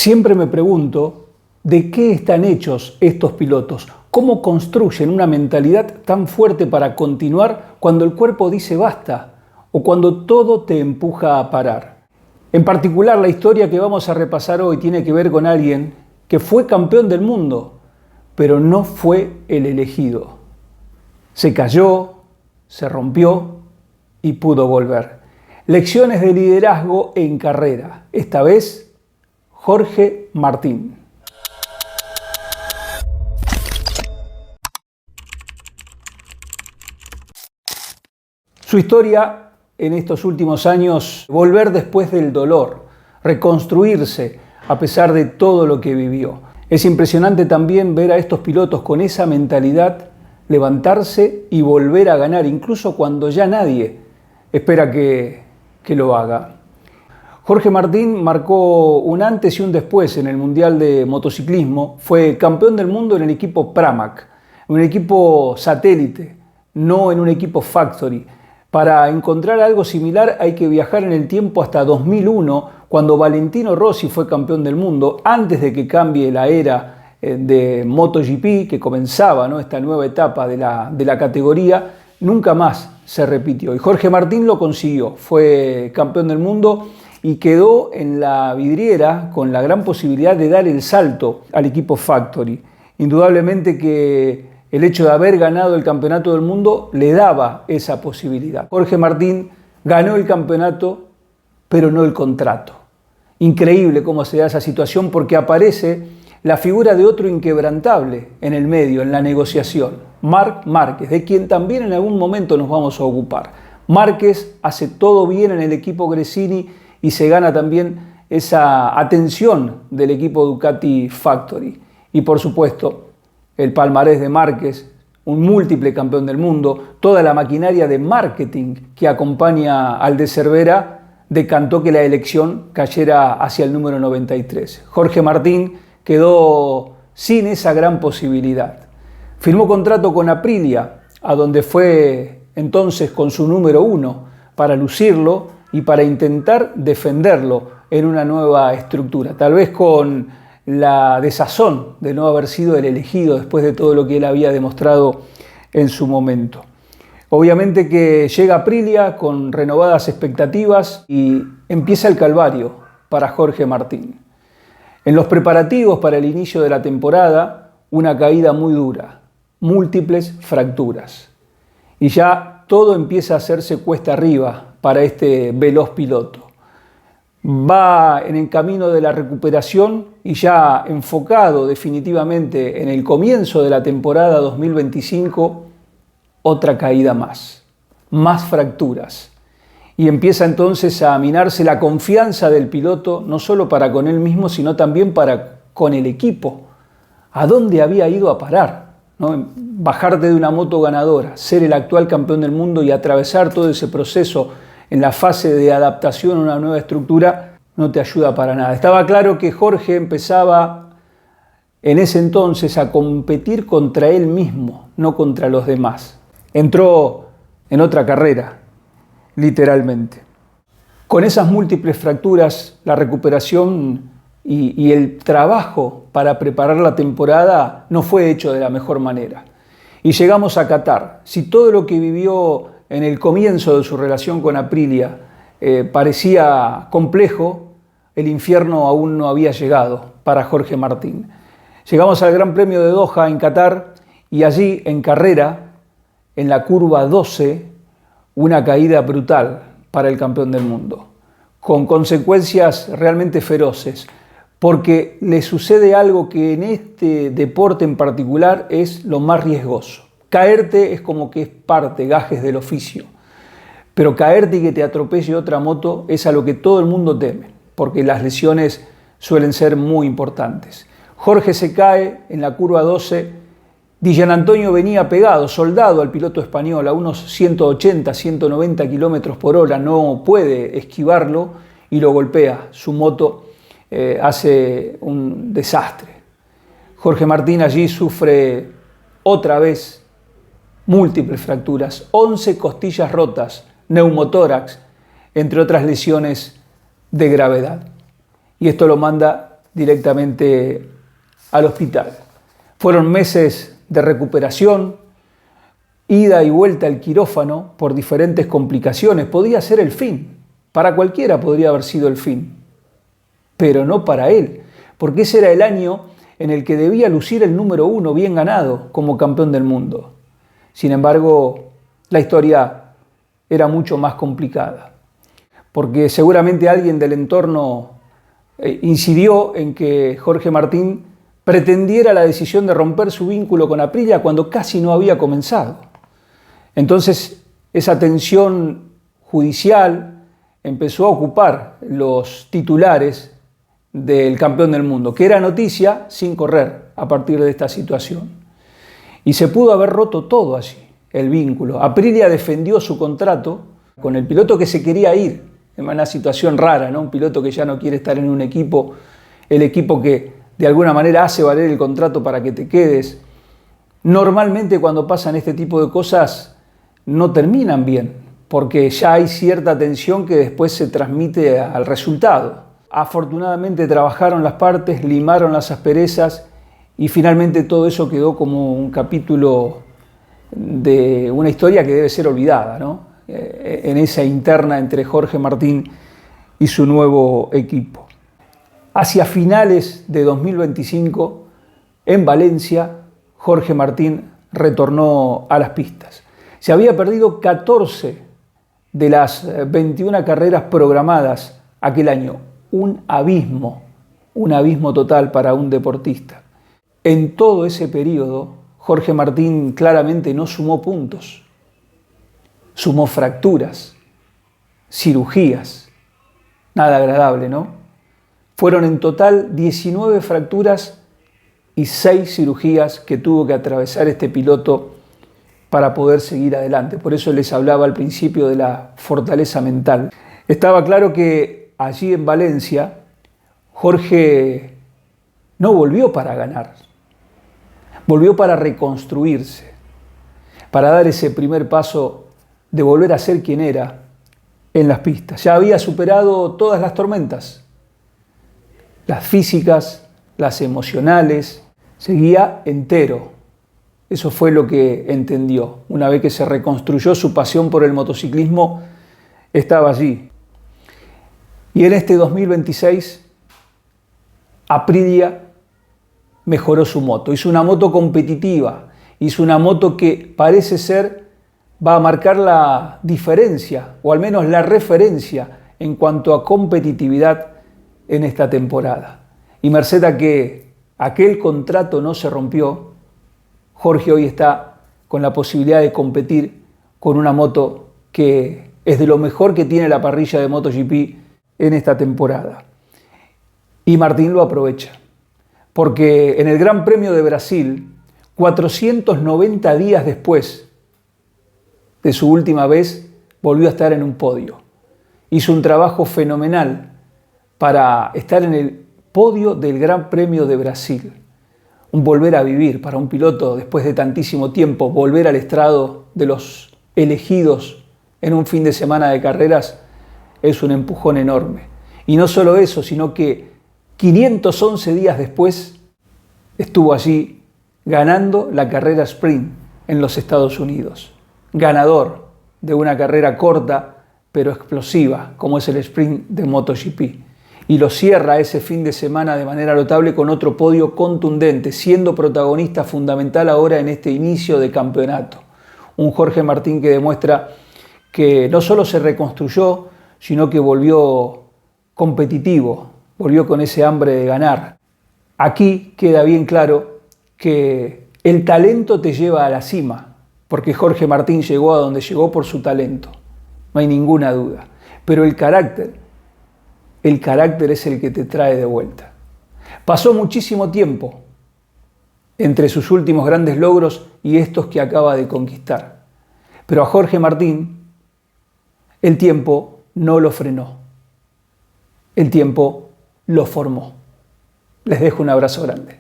Siempre me pregunto de qué están hechos estos pilotos, cómo construyen una mentalidad tan fuerte para continuar cuando el cuerpo dice basta o cuando todo te empuja a parar. En particular, la historia que vamos a repasar hoy tiene que ver con alguien que fue campeón del mundo, pero no fue el elegido. Se cayó, se rompió y pudo volver. Lecciones de liderazgo en carrera. Esta vez, Jorge Martín. Su historia en estos últimos años, volver después del dolor, reconstruirse a pesar de todo lo que vivió. Es impresionante también ver a estos pilotos con esa mentalidad levantarse y volver a ganar, incluso cuando ya nadie espera que lo haga. Jorge Martín marcó un antes y un después en el Mundial de Motociclismo. Fue campeón del mundo en el equipo Pramac, un equipo satélite, no en un equipo factory. Para encontrar algo similar hay que viajar en el tiempo hasta 2001, cuando Valentino Rossi fue campeón del mundo, antes de que cambie la era de MotoGP, que comenzaba, ¿no?, esta nueva etapa de la categoría. Nunca más se repitió. Y Jorge Martín lo consiguió, fue campeón del mundo y quedó en la vidriera con la gran posibilidad de dar el salto al equipo Factory. Indudablemente que el hecho de haber ganado el campeonato del mundo le daba esa posibilidad. Jorge Martín ganó el campeonato, pero no el contrato. Increíble cómo se da esa situación, porque aparece la figura de otro inquebrantable en el medio, en la negociación, Marc Márquez, de quien también en algún momento nos vamos a ocupar. Márquez hace todo bien en el equipo Gresini y se gana también esa atención del equipo Ducati Factory. Y por supuesto, el palmarés de Márquez, un múltiple campeón del mundo, toda la maquinaria de marketing que acompaña al de Cervera, decantó que la elección cayera hacia el número 93. Jorge Martín quedó sin esa gran posibilidad. Firmó contrato con Aprilia, a donde fue entonces con su número 1 para lucirlo y para intentar defenderlo en una nueva estructura, tal vez con la desazón de no haber sido el elegido después de todo lo que él había demostrado en su momento. Obviamente que llega Aprilia con renovadas expectativas y empieza el calvario para Jorge Martín. En los preparativos para el inicio de la temporada, una caída muy dura, múltiples fracturas. Y ya todo empieza a hacerse cuesta arriba para este veloz piloto. Va en el camino de la recuperación y ya enfocado definitivamente en el comienzo de la temporada 2025, otra caída más fracturas. Y empieza entonces a minarse la confianza del piloto, no solo para con él mismo, sino también para con el equipo. ¿A dónde había ido a parar? ¿No? Bajarte de una moto ganadora, ser el actual campeón del mundo y atravesar todo ese proceso en la fase de adaptación a una nueva estructura, no te ayuda para nada. Estaba claro que Jorge empezaba en ese entonces a competir contra él mismo, no contra los demás. Entró en otra carrera, literalmente. Con esas múltiples fracturas, la recuperación y el trabajo para preparar la temporada no fue hecho de la mejor manera. Y llegamos a Qatar. Si todo lo que vivió en el comienzo de su relación con Aprilia parecía complejo, el infierno aún no había llegado para Jorge Martín. Llegamos al Gran Premio de Doha en Qatar y allí en carrera, en la curva 12, una caída brutal para el campeón del mundo, con consecuencias realmente feroces, porque le sucede algo que en este deporte en particular es lo más riesgoso. Caerte es como que es parte, gajes del oficio, pero caerte y que te atropelle otra moto es a lo que todo el mundo teme, porque las lesiones suelen ser muy importantes. Jorge se cae en la curva 12, Di Giannantonio venía pegado, soldado al piloto español, a unos 180, 190 kilómetros por hora, no puede esquivarlo y lo golpea. Su moto hace un desastre. Jorge Martín allí sufre otra vez múltiples fracturas, 11 costillas rotas, neumotórax, entre otras lesiones de gravedad. Y esto lo manda directamente al hospital. Fueron meses de recuperación, ida y vuelta al quirófano por diferentes complicaciones. Podía ser el fin, para cualquiera podría haber sido el fin, pero no para él, porque ese era el año en el que debía lucir el número 1 bien ganado como campeón del mundo. Sin embargo, la historia era mucho más complicada, porque seguramente alguien del entorno incidió en que Jorge Martín pretendiera la decisión de romper su vínculo con Aprilia cuando casi no había comenzado. Entonces, esa tensión judicial empezó a ocupar los titulares del campeón del mundo, que era noticia sin correr a partir de esta situación. Y se pudo haber roto todo allí, el vínculo. Aprilia defendió su contrato con el piloto que se quería ir, en una situación rara, ¿no? Un piloto que ya no quiere estar en un equipo, el equipo que de alguna manera hace valer el contrato para que te quedes. Normalmente cuando pasan este tipo de cosas no terminan bien, porque ya hay cierta tensión que después se transmite al resultado. Afortunadamente trabajaron las partes, limaron las asperezas y finalmente todo eso quedó como un capítulo de una historia que debe ser olvidada, ¿no? En esa interna entre Jorge Martín y su nuevo equipo. Hacia finales de 2025, en Valencia, Jorge Martín retornó a las pistas. Se había perdido 14 de las 21 carreras programadas aquel año. Un abismo total para un deportista. En todo ese periodo, Jorge Martín claramente no sumó puntos. Sumó fracturas, cirugías. Nada agradable, ¿no? Fueron en total 19 fracturas y 6 cirugías que tuvo que atravesar este piloto para poder seguir adelante. Por eso les hablaba al principio de la fortaleza mental. Estaba claro que allí en Valencia, Jorge no volvió para ganar, volvió para reconstruirse, para dar ese primer paso de volver a ser quien era en las pistas. Ya había superado todas las tormentas, las físicas, las emocionales, seguía entero. Eso fue lo que entendió. Una vez que se reconstruyó su pasión por el motociclismo, estaba allí. Y en este 2026, Aprilia mejoró su moto. Hizo una moto competitiva, hizo una moto que parece ser va a marcar la diferencia, o al menos la referencia en cuanto a competitividad en esta temporada. Y merced a que aquel contrato no se rompió, Jorge hoy está con la posibilidad de competir con una moto que es de lo mejor que tiene la parrilla de MotoGP en esta temporada. Y Martín lo aprovecha, porque en el Gran Premio de Brasil, 490 días después de su última vez, volvió a estar en un podio. Hizo un trabajo fenomenal para estar en el podio del Gran Premio de Brasil. Un volver a vivir para un piloto después de tantísimo tiempo, volver al estrado de los elegidos en un fin de semana de carreras es un empujón enorme. Y no solo eso, sino que 511 días después estuvo allí ganando la carrera sprint en los Estados Unidos. Ganador de una carrera corta pero explosiva como es el sprint de MotoGP. Y lo cierra ese fin de semana de manera notable con otro podio contundente, siendo protagonista fundamental ahora en este inicio de campeonato. Un Jorge Martín que demuestra que no solo se reconstruyó, sino que volvió competitivo, volvió con ese hambre de ganar. Aquí queda bien claro que el talento te lleva a la cima, porque Jorge Martín llegó a donde llegó por su talento, no hay ninguna duda. Pero el carácter es el que te trae de vuelta. Pasó muchísimo tiempo entre sus últimos grandes logros y estos que acaba de conquistar. Pero a Jorge Martín el tiempo no lo frenó, el tiempo lo formó. Les dejo un abrazo grande.